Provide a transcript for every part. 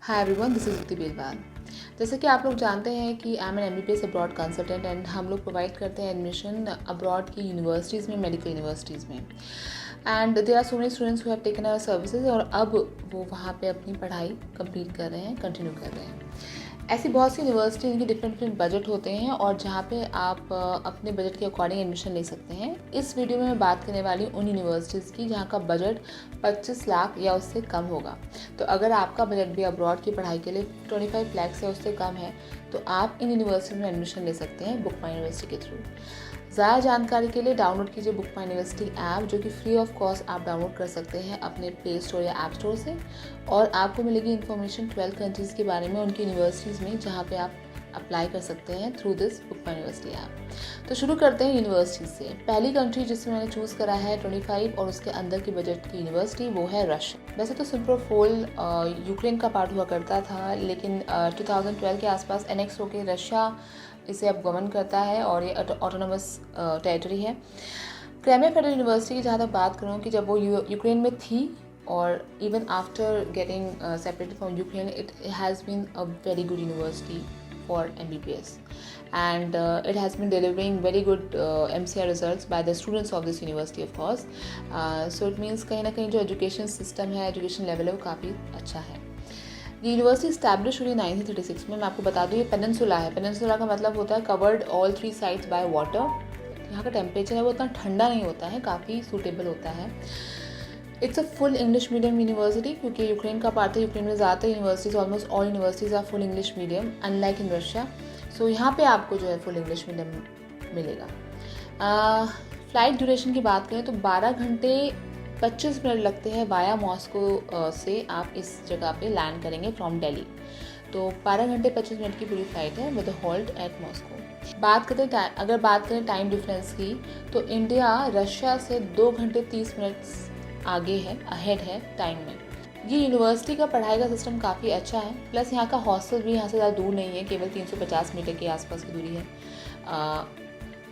Hi everyone, this is युक्ति बेलवाल। जैसे कि आप लोग जानते हैं कि I am an MBBS abroad consultant and हम लोग प्रोवाइड करते हैं एडमिशन अब्रॉड की यूनिवर्सिटीज़ में, मेडिकल यूनिवर्सिटीज़ में। And there are so many students who have taken our services और अब वो वहाँ पे अपनी पढ़ाई कंप्लीट कर रहे हैं, कंटिन्यू कर रहे हैं। ऐसी बहुत सी यूनिवर्सिटी इनके डिफरेंट बजट होते हैं और जहाँ पे आप अपने बजट के अकॉर्डिंग एडमिशन ले सकते हैं। इस वीडियो में मैं बात करने वाली हूँ उन यूनिवर्सिटीज़ की जहाँ का बजट 25 लाख या उससे कम होगा। तो अगर आपका बजट भी अब्रॉड की पढ़ाई के लिए 25 लाख से उससे कम है तो आप इन यूनिवर्सिटी में एडमिशन ले सकते हैं बुक माई यूनिवर्सिटी के थ्रू। ज़्यादा जानकारी के लिए डाउनलोड कीजिए बुक माई यूनिवर्सिटी ऐप, जो कि फ्री ऑफ कॉस्ट आप डाउनलोड कर सकते हैं अपने प्ले स्टोर या ऐप स्टोर से। और आपको मिलेगी इन्फॉर्मेशन 12 कंट्रीज़ के बारे में, उनकी यूनिवर्सिटीज़ में जहाँ पे आप अप्लाई कर सकते हैं through this book My university app. तो शुरू करते हैं यूनिवर्सिटी से। पहली कंट्री जिसमें मैंने चूज़ करा है 25 और उसके अंदर की बजट की यूनिवर्सिटी, वो है रशिया। वैसे तो सिम्फरोपोल यूक्रेन का पार्ट हुआ करता था, लेकिन 2012 के आसपास एनेक्स होकर रशिया इसे अब गवर्न करता है और ये ऑटोनोमस टेरिटरी है। क्राइमिया फेडरल यूनिवर्सिटी की जहाँ तक बात करूँ कि जब वो यूक्रेन में थी और even after getting separated from Ukraine, it has been a very good university for MBBS and it has been delivering very good MCR results by the students of this university of course. So it means कहीं ना कहीं जो education system है, education level है, वो काफ़ी अच्छा है। ये यूनिवर्सिटी स्टैब्लिश हुई 1936 में। मैं आपको बता दूँ ये पेनिनसुला है। पेनिनसुला का मतलब होता है covered all 3 sides by water. यहाँ का टेम्परेचर है वो इतना ठंडा नहीं होता है, काफ़ी सूटेबल होता है। It's a full English medium university, क्योंकि यूक्रेन का पार्ट है। यूक्रेन में ज़्यादातर universities, almost all universities are full English medium unlike in Russia. So यहाँ पे आपको जो है फुल इंग्लिश मीडियम मिलेगा। फ़्लाइट ड्यूरेशन की बात करें तो 12 घंटे 25 मिनट लगते हैं वाया मॉस्को से आप इस जगह पे लैंड करेंगे फ्रॉम दिल्ली। तो 12 घंटे 25 मिनट की पूरी फ्लाइट है विद होल्ड एट मॉस्को। अगर बात करें टाइम डिफरेंस की, तो इंडिया रशिया से 2 घंटे 30 मिनट आगे है, अहेड है टाइम में। ये यूनिवर्सिटी का पढ़ाई का सिस्टम काफ़ी अच्छा है, प्लस यहाँ का हॉस्टल भी यहाँ से ज़्यादा दूर नहीं है, केवल 350 मीटर के आसपास की दूरी है।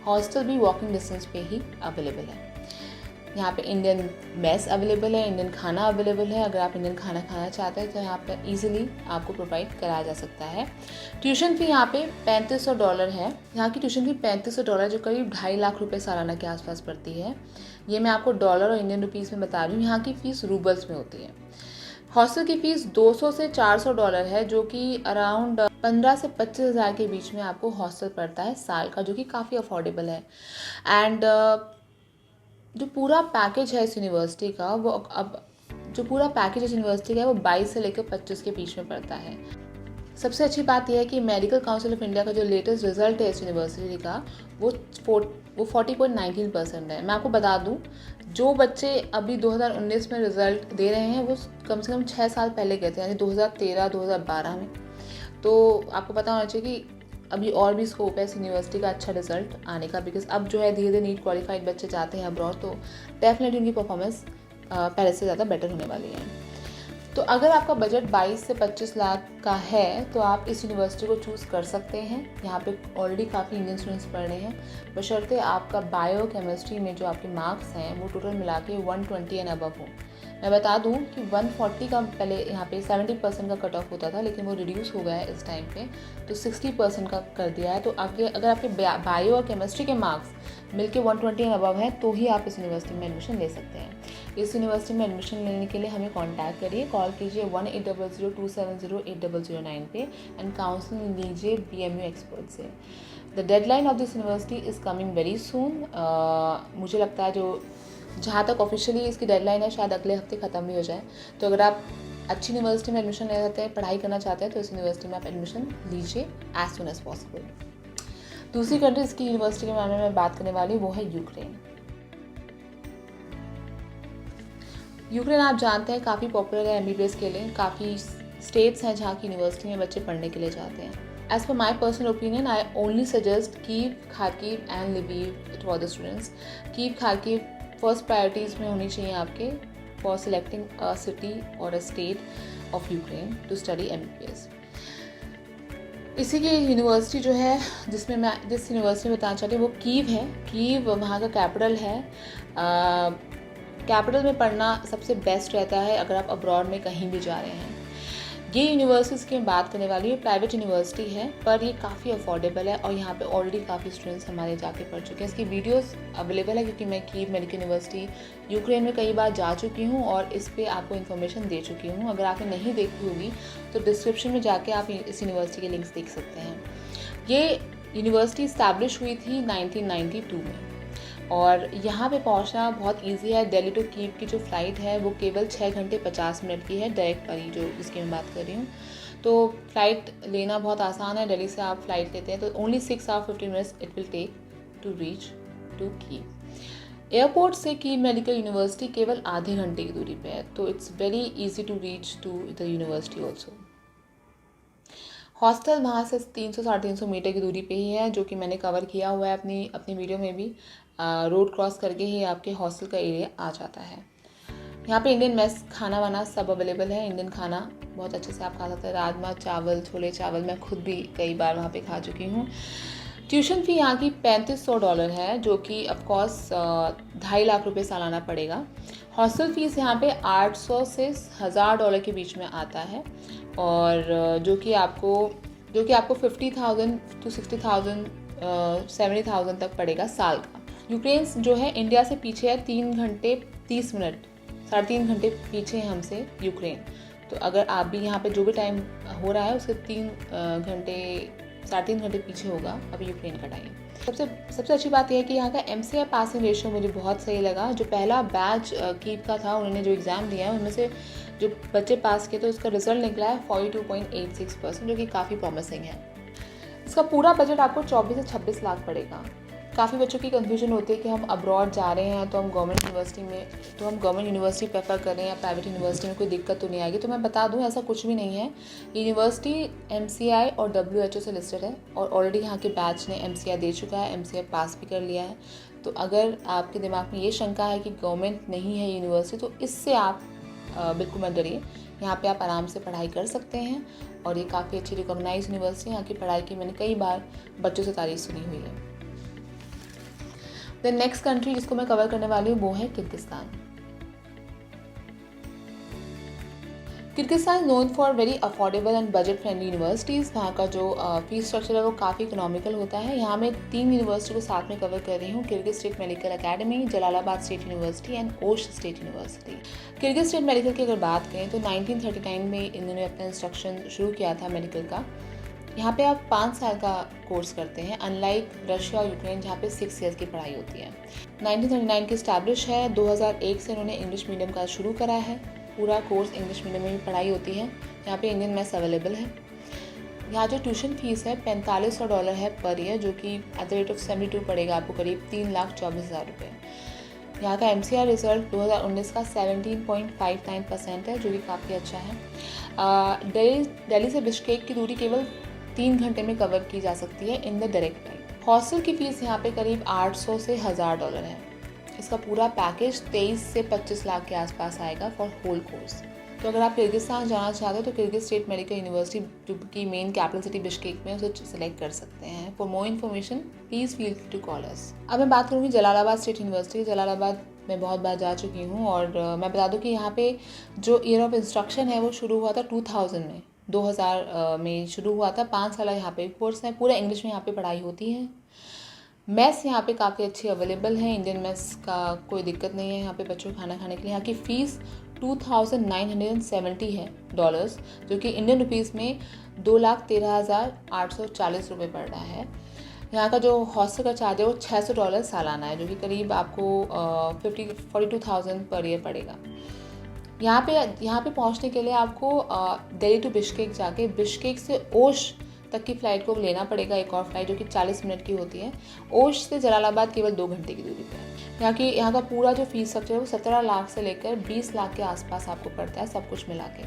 हॉस्टल भी वॉकिंग डिस्टेंस पे ही अवेलेबल है। यहाँ पे इंडियन मेस अवेलेबल है, इंडियन खाना अवेलेबल है। अगर आप इंडियन खाना खाना चाहते हैं तो यहाँ पे इजीली आपको प्रोवाइड कराया जा सकता है। ट्यूशन फ़ी यहाँ पे $3500 है। यहाँ की ट्यूशन फ़ी $3500, जो करीब 2.5 लाख रुपए सालाना के आसपास पड़ती है। ये मैं आपको डॉलर और इंडियन रुपीज़ में बता रही हूँ। यहाँ की फ़ीस रूबल्स में होती है। हॉस्टल की फ़ीस $200 से $400 है, जो कि अराउंड 15 से 25 हज़ार के बीच में आपको हॉस्टल पड़ता है साल का, जो कि काफ़ी अफोर्डेबल है। एंड जो पूरा पैकेज है इस यूनिवर्सिटी का, वो वो 22 से लेकर 25 के बीच में पड़ता है। सबसे अच्छी बात यह है कि मेडिकल काउंसिल ऑफ इंडिया का जो लेटेस्ट रिजल्ट है इस यूनिवर्सिटी का, वो 40.19% है। मैं आपको बता दूं, जो बच्चे अभी 2019 में रिजल्ट दे रहे हैं वो कम से कम 6 साल पहले गए थे, यानी 2013-2012 में। तो आपको पता होना चाहिए कि अभी और भी स्कोप है इस यूनिवर्सिटी का अच्छा रिजल्ट आने का, बिकॉज अब जो है धीरे धीरे नीट क्वालिफाइड बच्चे जाते हैं अब्रॉड, तो डेफिनेटली उनकी परफॉर्मेंस पहले से ज़्यादा बेटर होने वाली है। तो अगर आपका बजट 22 से 25 लाख का है तो आप इस यूनिवर्सिटी को चूज़ कर सकते हैं। यहाँ पे ऑलरेडी काफ़ी इंडियन स्टूडेंट्स पढ़ रहे हैं, बशर्ते आपका बायो केमिस्ट्री में जो आपके मार्क्स हैं वो टोटल मिला के 120 एंड अबव हो। मैं बता दूं कि 140 का पहले यहाँ पे 70% का कट ऑफ होता था, लेकिन वो रिड्यूस हो गया है इस टाइम पे, तो 60% का कर दिया है। तो आगे अगर आपके बायो और केमिस्ट्री के मार्क्स मिलके 120 एंड अबव हैं तो ही आप इस यूनिवर्सिटी में एडमिशन ले सकते हैं। इस यूनिवर्सिटी में एडमिशन लेने के लिए हमें कॉन्टैक्ट करिए, कॉल कीजिए 1800-270-8009 पे एंड काउंसलिंग लीजिए BMU एक्सपर्ट से। The deadline of this university is coming very soon. मुझे लगता है जो जहाँ तक ऑफिशियली इसकी डेडलाइन है शायद अगले हफ्ते ख़त्म भी हो जाए। तो अगर आप अच्छी यूनिवर्सिटी में एडमिशन ले सकते हैं, पढ़ाई करना चाहते हैं, तो इस यूनिवर्सिटी में आप एडमिशन लीजिए एज सुन एज पॉसिबल। दूसरी कंट्री इसकी यूनिवर्सिटी के बारे में मैं बात करने वाली हूँ, वो है यूक्रेन। यूक्रेन आप जानते हैं काफ़ी पॉपुलर है MBBS के लिए। काफ़ी स्टेट्स हैं जहाँ की यूनिवर्सिटी में बच्चे पढ़ने के लिए जाते हैं। As per my personal opinion, I only suggest Kyiv, Kharkiv and Lviv for the students. Kyiv, Kharkiv first priorities में होनी चाहिए आपके फॉर सिलेक्टिंग अ सिटी और a state of Ukraine to study MBBS। इसी की यूनिवर्सिटी जो है जिस यूनिवर्सिटी में बताना चाहती हूँ वो कीव है। कीव वहाँ का कैपिटल है। कैपिटल में पढ़ना सबसे बेस्ट रहता है अगर आप अब्रॉड में कहीं भी जा रहे हैं। ये यूनिवर्सिटीज़ की मैं बात करने वाली हूँ, प्राइवेट यूनिवर्सिटी है पर ये काफ़ी अफोर्डेबल है और यहाँ पे ऑलरेडी काफ़ी स्टूडेंट्स हमारे जाके पढ़ चुके हैं। इसकी वीडियोस अवेलेबल है क्योंकि मैं कीव मेडिकल यूनिवर्सिटी यूक्रेन में कई बार जा चुकी हूँ और इस पर आपको इन्फॉर्मेशन दे चुकी हूँ। अगर आपने नहीं देखी होगी तो डिस्क्रिप्शन में जाके आप इस यूनिवर्सिटी के लिंक्स देख सकते हैं। ये यूनिवर्सिटी इस्टेब्लिश हुई थी 1992 में और यहाँ पे पहुँचना बहुत इजी है। दिल्ली टू कीव की जो फ़्लाइट है वो केवल 6 घंटे 50 मिनट की है, डायरेक्ट वाली जो जिसकी मैं बात कर रही हूँ। तो फ़्लाइट लेना बहुत आसान है। दिल्ली से आप फ़्लाइट लेते हैं तो only 6 hours 15 minutes it will take to reach to Kyiv. Airport से कीव मेडिकल यूनिवर्सिटी केवल आधे घंटे की दूरी पे है, तो it's very easy to reach to the university also. Hostel वहाँ से 300-350 मीटर की दूरी पे ही है, जो कि मैंने कवर किया हुआ है अपनी वीडियो में भी। रोड क्रॉस करके ही आपके हॉस्टल का एरिया आ जाता है। यहाँ पे इंडियन मेस खाना वाना सब अवेलेबल है। इंडियन खाना बहुत अच्छे से आप खा सकते हैं। राजमा चावल, छोले चावल, मैं खुद भी कई बार वहाँ पे खा चुकी हूँ। ट्यूशन फ़ी यहाँ की $3500 है, जो कि ऑफकोर्स 2.5 लाख रुपये सालाना पड़ेगा। हॉस्टल फ़ीस यहाँ पे $800 से $1000 के बीच में आता है और जो कि आपको 50,000 to 60,000 70,000 तक पड़ेगा साल का। यूक्रेन जो है इंडिया से पीछे है 3 घंटे 30 मिनट, 3.5 घंटे पीछे है हमसे यूक्रेन। तो अगर आप भी यहाँ पे जो भी टाइम हो रहा है उसके 3.5 घंटे पीछे होगा अभी यूक्रेन का टाइम। सबसे अच्छी बात यह है कि यहाँ का MCI पासिंग रेशियो मुझे बहुत सही लगा। जो पहला बैच कीव का था, उन्होंने जो एग्ज़ाम दिया है उनमें से जो बच्चे पास किए तो उसका रिजल्ट निकला है 42.86%, जो कि काफ़ी प्रॉमिसिंग है। इसका पूरा बजट आपको 24 से 26 लाख पड़ेगा। काफ़ी बच्चों की कन्फ्यूजन होती है कि हम अब्रॉड जा रहे हैं तो हम गवर्नमेंट यूनिवर्सिटी प्रेफर करें या प्राइवेट यूनिवर्सिटी में कोई दिक्कत तो नहीं आएगी। तो मैं बता दूं ऐसा कुछ भी नहीं है। यूनिवर्सिटी MCI और WHO से लिस्टेड है और ऑलरेडी यहाँ के बैच ने MCI दे चुका है, MCI पास भी कर लिया है। तो अगर आपके दिमाग में ये शंका है कि गवर्नमेंट नहीं है यूनिवर्सिटी, तो इससे आप बिल्कुल मत डरिए। यहाँ पे आप आराम से पढ़ाई कर सकते हैं और ये काफ़ी अच्छी रिकॉग्नाइज यूनिवर्सिटी है। यहाँ की पढ़ाई की मैंने कई बार बच्चों से तारीफ सुनी हुई है। द नेक्स्ट कंट्री जिसको मैं कवर करने वाली हूँ वो है Kyrgyzstan. Kyrgyzstan known for very affordable and budget friendly universities. वहाँ का जो फीस स्ट्रक्चर है वो काफ़ी इकोनॉमिकल होता है। यहाँ मैं 3 यूनिवर्सिटी को साथ में कवर कर रही हूँ, Kyrgyz state medical academy, Jalalabad state university and Osh state university. Kyrgyz state medical की अगर बात करें तो 1939 में इन्होंने अपना इंस्ट्रक्शन शुरू किया था मेडिकल का। यहाँ पे आप 5 साल का कोर्स करते हैं, अनलाइक रशिया और यूक्रेन जहाँ पे 6 ईयर्स की पढ़ाई होती है। 1939 की इस्टेब्लिश है। 2001 से इन्होंने इंग्लिश मीडियम का शुरू करा है। पूरा कोर्स इंग्लिश मीडियम में भी पढ़ाई होती है। यहाँ पे इंडियन मैथ्स अवेलेबल है। यहाँ जो ट्यूशन फीस है $4500 है पर ईयर, जो कि एट द रेट ऑफ 72 पड़ेगा आपको करीब 3,24,000 रुपये। यहाँ का MCI रिजल्ट 2019 का 17.59% है, जो कि काफ़ी अच्छा है। दिल्ली से बिश्केक की दूरी केवल 3 घंटे में कवर की जा सकती है in the direct flight. Hostel की फ़ीस यहाँ पे करीब $800 से $1000 है। इसका पूरा पैकेज 23 से 25 लाख के आसपास आएगा फॉर होल कोर्स। तो अगर आप किर्गिस्तान जाना चाहते हो तो किर्गिज स्टेट मेडिकल यूनिवर्सिटी की मेन कैपिटल सिटी बिश्केक में उसे सेलेक्ट कर सकते हैं। For more information please feel to call us. अब मैं बात करूँगी जलालाबाद स्टेट यूनिवर्सिटी। जलालाबाद मैं बहुत बार जा चुकी हूँ और मैं बता दूँ कि यहाँ पे जो ईयर ऑफ इंस्ट्रक्शन है वो शुरू हुआ था 2000 में शुरू हुआ था। 5 साल यहाँ पे कोर्स है, पूरा इंग्लिश में यहाँ पे पढ़ाई होती है। मेस यहाँ पे काफ़ी अच्छी अवेलेबल है, इंडियन मेस का कोई दिक्कत नहीं है यहाँ पे बच्चों को खाना खाने के लिए। यहाँ की फ़ीस 2,970 है डॉलर्स, जो कि इंडियन रुपीज़ में 2,13,840 रुपये पड़ रहा है। यहाँ का जो हॉस्टल का चार्ज है वो $600 सालाना है, जो कि करीब आपको 42,000 पर ईयर पड़ेगा। यहाँ पे पहुँचने के लिए आपको दिल्ली टू बिश्केक जाके बिश्केक से ओश तक की फ़्लाइट को लेना पड़ेगा, एक और फ्लाइट जो कि 40 मिनट की होती है। ओश से जलालाबाद केवल 2 घंटे की दूरी पर है। यहाँ का पूरा जो फीस स्ट्रक्चर है वो 17 लाख से लेकर 20 लाख के आसपास आपको पड़ता है, सब कुछ मिला के।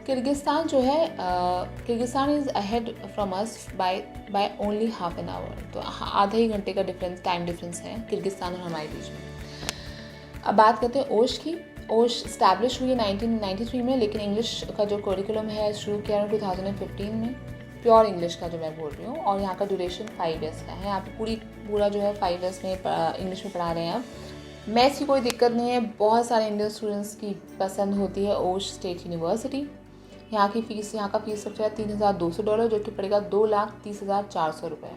किर्गिस्तान जो है Kyrgyzstan is ahead from us by only half an hour. तो आधे ही घंटे का टाइम डिफरेंस है किर्गिस्तान और हमारे बीच में। अब बात करते हैं ओश की। ओश स्टैब्लिश हुई है 1993 में, लेकिन इंग्लिश का जो करिकुलम है शुरू किया 2015 में, प्योर इंग्लिश का जो मैं बोल रही हूँ। और यहाँ का ड्यूरेशन 5 ईयर्स का है। यहाँ पे पूरा जो है 5 ईयर्स में इंग्लिश में पढ़ा रहे हैं। अब मैथ्स की कोई दिक्कत नहीं है, बहुत सारे इंडियन स्टूडेंट्स की पसंद होती है ओश स्टेट यूनिवर्सिटी। यहाँ का फीस स्ट्रक्चर है $3,200, जो कि पड़ेगा $2,30,400।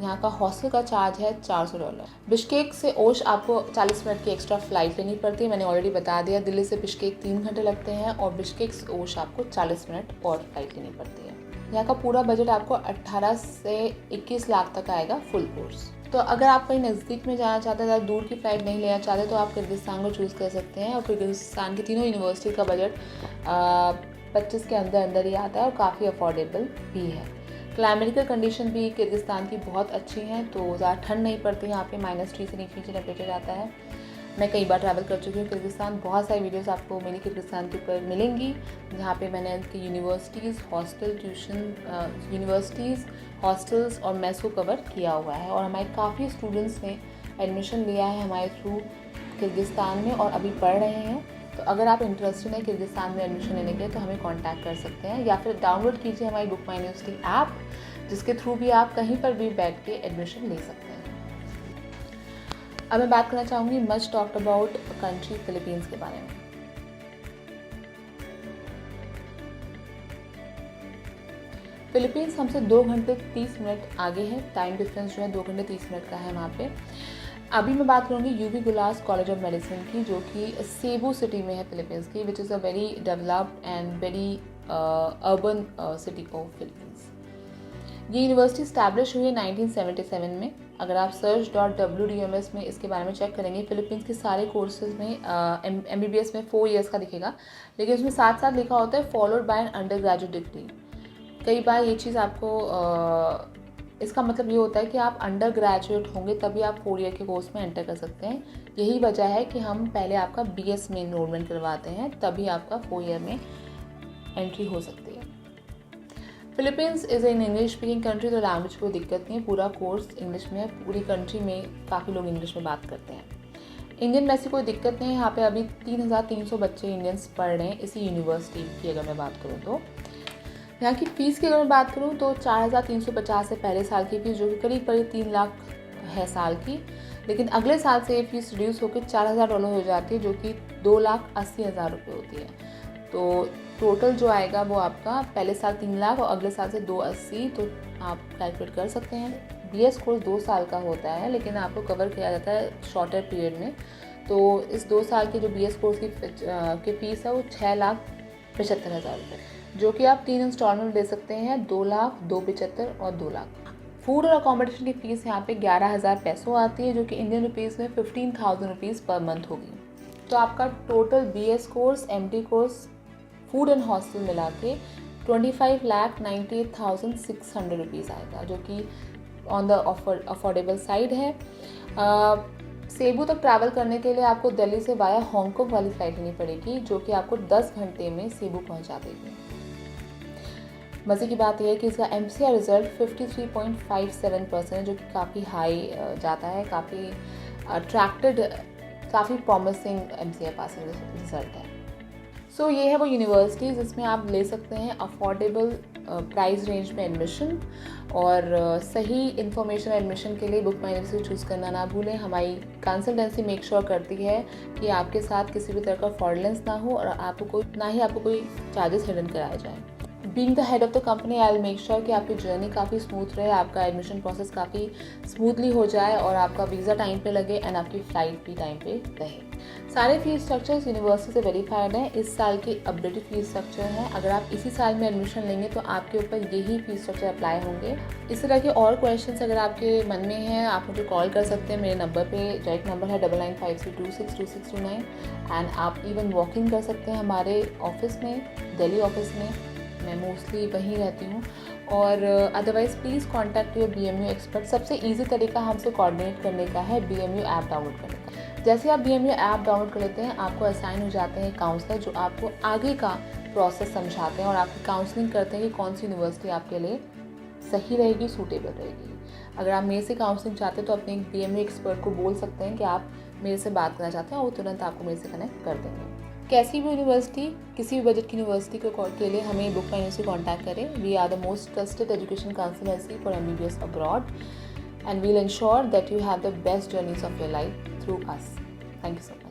यहाँ का हॉस्टल का चार्ज है $400। बिश्केक से ओश आपको 40 मिनट की एक्स्ट्रा फ़्लाइट लेनी पड़ती है, मैंने ऑलरेडी बता दिया। दिल्ली से बिश्केक 3 घंटे लगते हैं और बिश्केक से ओश आपको 40 मिनट और फ्लाइट लेनी पड़ती है। यहाँ का पूरा बजट आपको 18 से 21 लाख तक आएगा फुल कोर्स। तो अगर आप कहीं नज़दीक में जाना चाहते हैं, ज़्यादा दूर की फ़्लाइट नहीं लेना चाहते, तो आप किर्गिस्तान को चूज़ कर सकते हैं। और किर्गिस्तान की तीनों यूनिवर्सिटी का बजट 25 के अंदर ही आता है और काफ़ी अफोर्डेबल भी है। क्लाइमेटिकल कंडीशन भी किर्गिस्तान की बहुत अच्छी हैं, तो ज़्यादा ठंड नहीं पड़ती यहाँ पे, -3 से नीचे टेम्परेचर जाता है। मैं कई बार ट्रैवल कर चुकी हूँ किर्गिस्तान, बहुत सारी वीडियोस आपको मेरी किर्गिस्तान के ऊपर मिलेंगी, जहाँ पे मैंने उनकी यूनिवर्सिटीज़, हॉस्टल्स और मेस को कवर किया हुआ है। और हमारे काफ़ी स्टूडेंट्स ने एडमिशन लिया है हमारे थ्रू किर्गिस्तान में और अभी पढ़ रहे हैं। तो अगर आप इंटरेस्टेड हैं किर्गिस्तान में एडमिशन लेने के लिए, तो हमें कांटेक्ट कर सकते हैं, या फिर डाउनलोड कीजिए हमारी बुक माई यूनिवर्सिटी ऐप, जिसके थ्रू भी आप कहीं पर भी बैठ के एडमिशन ले सकते हैं। अब मैं बात करना चाहूँगी much talked about country Philippines के बारे में। फिलीपींस हमसे 2 घंटे 30 मिनट आगे है, टाइम डिफरेंस जो है 2 घंटे 30 मिनट का है वहाँ पे। अभी मैं बात करूँगी यूबी गुलास कॉलेज ऑफ मेडिसिन की, जो कि सेबू सिटी में है फिलीपींस की, which is a very developed and very urban city of Philippines. ये यूनिवर्सिटी स्टैब्लिश हुई है 1977 में। अगर आप search.wdms में इसके बारे में चेक करेंगे, फिलीपींस के सारे कोर्सेज में MBBS में 4 ईयर्स का दिखेगा, लेकिन उसमें साथ साथ लिखा होता है followed by an undergraduate degree. कई बार ये चीज़ आपको इसका मतलब ये होता है कि आप अंडर ग्रेजुएट होंगे तभी आप 4 ईयर के कोर्स में एंटर कर सकते हैं। यही वजह है कि हम पहले आपका BS में इनरोलमेंट करवाते हैं, तभी आपका 4 ईयर में एंट्री हो सकती है। Philippines is an English speaking country, तो लैंग्वेज कोई दिक्कत नहीं है, पूरा कोर्स इंग्लिश में है। पूरी कंट्री में काफ़ी लोग इंग्लिश में बात करते हैं। इंडियन में ऐसी कोई दिक्कत नहीं है। यहाँ पे अभी 3,300 बच्चे इंडियंस पढ़ रहे हैं इसी यूनिवर्सिटी की। अगर मैं बात करूँ तो यहाँ की फ़ीस की अगर मैं बात करूँ तो 4,350 है पहले साल की फ़ीस, जो कि करीब 3 लाख है साल की। लेकिन अगले साल से ये फ़ीस रिड्यूस होकर $4,000 हो जाती है, जो कि 2,80,000 रुपये होती है। तो टोटल जो आएगा वो आपका पहले साल 3 लाख और अगले साल से 280, तो आप कैलकुलेट कर सकते हैं। BS कोर्स 2 साल का होता है, लेकिन आपको कवर किया जाता है शॉर्टर पीरियड में। तो इस 2 साल के जो BS कोर्स की फ़ीस है वो 6,75,000 रुपये, जो कि आप 3 इंस्टॉलमेंट दे सकते हैं, 2 लाख, 2,75,000 और 2 लाख। फूड और अकोमोडेशन की फ़ीस यहाँ पे 11,000 पैसों आती है, जो कि इंडियन रुपीज़ में 15,000 रुपीज़ पर मंथ होगी। तो आपका total BS course, MD course, food and hostel मिला के 25,98,600 रुपीज़ आएगा, जो कि ऑन द अफोर्डेबल साइड है। सेबू तक ट्रैवल करने के लिए आपको दिल्ली से वाया हांगकांग वाली फ़्लाइट लेनी पड़ेगी, जो कि आपको 10 घंटे में सेबू पहुंचा देगी। मज़े की बात यह है कि इसका MCR रिज़ल्ट 53.57% है, जो कि काफ़ी हाई जाता है, काफ़ी अट्रैक्टेड, काफ़ी प्रॉमिसिंग MCR पासिंग रिज़ल्ट है। सो ये है वो यूनिवर्सिटी जिसमें आप ले सकते हैं अफोर्डेबल प्राइस रेंज में एडमिशन। और सही इन्फॉर्मेशन एडमिशन के लिए बुक माई यूनिवर्सिटी चूज़ करना ना भूलें। हमारी कंसल्टेंसी मेक श्योर करती है कि आपके साथ किसी भी तरह का फ्रॉडलेंस ना हो और आपको कोई चार्जेस हिडन कराए जाएँ। Being the head of the company, I will make sure कि आपकी जर्नी काफ़ी स्मूथ रहे, आपका एडमिशन प्रोसेस काफ़ी स्मूथली हो जाए और आपका वीज़ा टाइम पे लगे एंड आपकी फ़्लाइट भी टाइम पे रहे। सारे फीस स्ट्रक्चर्स यूनिवर्सिटी से वेरीफाइड हैं। इस साल की अपडेटेड फीस स्ट्रक्चर है। अगर आप इसी साल में एडमिशन लेंगे तो आपके ऊपर यही फीस स्ट्रक्चर अप्लाई होंगे। इस तरह के और क्वेश्चंस अगर आपके मन में हैं, आप मुझे कॉल कर सकते हैं। मेरे नंबर पे डायरेक्ट नंबर है 9953262629 एंड आप इवन वॉक इन कर सकते हैं हमारे ऑफिस में, दिल्ली ऑफिस में। मैं मोस्टली वहीं रहती हूँ। और otherwise please contact your BMU expert. सबसे ईजी तरीका हमसे कोऑर्डिनेट करने का है BMU ऐप डाउनलोड करने का। जैसे आप BMU ऐप डाउनलोड कर लेते हैं, आपको असाइन हो जाते हैं काउंसलर, जो आपको आगे का प्रोसेस समझाते हैं और आपकी काउंसलिंग करते हैं कि कौन सी यूनिवर्सिटी आपके लिए सही रहेगी, सूटेबल रहेगी। अगर आप मेरे से काउंसलिंग चाहते हैं तो अपने BMU एक्सपर्ट को बोल सकते हैं कि आप मेरे से बात करना चाहते हैं और वो तुरंत आपको मेरे से कनेक्ट कर देंगे। कैसी भी यूनिवर्सिटी, किसी भी बजट की यूनिवर्सिटी के लिए हमें बुक माई यूनिवर्सिटी कॉन्टैक्ट करें। We are the most trusted education consultancy for MBBS अब्रॉड and we'll ensure that you have the best journeys of your life through us. Thank you so much.